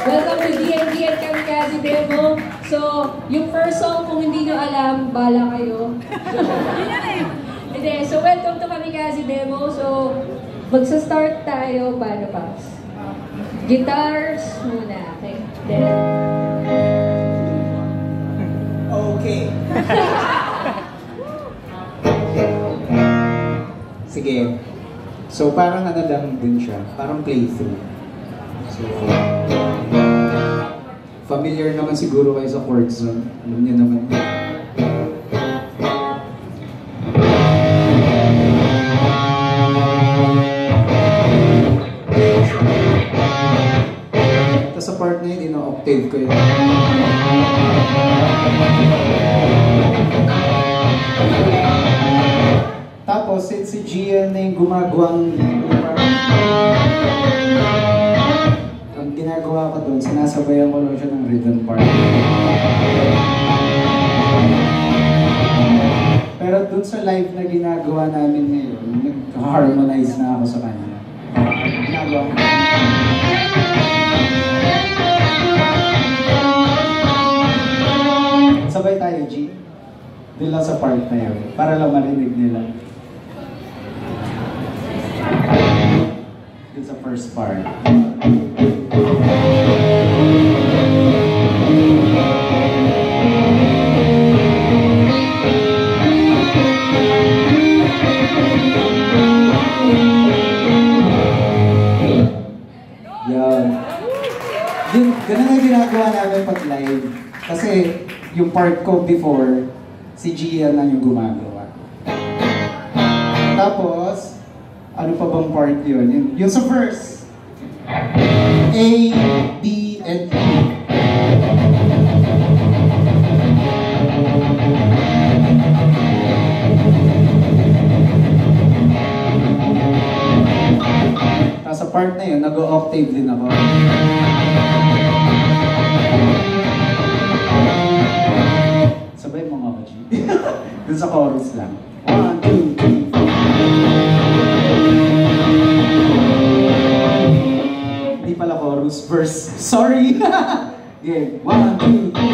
Welcome to D&D at Kamikaze Demo. So, yung first song, kung hindi nyo alam, bala kayo. Hindi, so welcome to Kamikaze Demo. So, magsa-start tayo. Paano pa? Guitars muna. Okay. Then... Okay. Sige. So, parang ano lang din siya. Parang playthrough. So, familiar naman siguro kayo sa chord zone. Alam niyo naman. Tapos sa part na yun, ino-octave ko yun. Tapos, since si Gian na yung gumagawang ang ginagawa ko doon, sinasabayan ko lang siya ng rhythm part. Pero doon sa live na ginagawa namin ngayon, nag-harmonize na ako sa kanya. Ginagawa ko. Sabay tayo, G. Doon lang sa part na yun, para lang marinig nila. Doon sa first part. Yan. Ganun ang ginagawa namin pag live. Kasi yung part ko before, si Gian lang yung gumagawa. Tapos, ano pa bang part yun? Yung sa verse. A, B, and E. Tapos sa part na yun, nag-octave din ako. Sabay mo nga ba, G? Dun sa chorus lang. 1, 2, 3, 4. Hindi pala chorus, verse. Sorry! Okay, 1, 2, 3.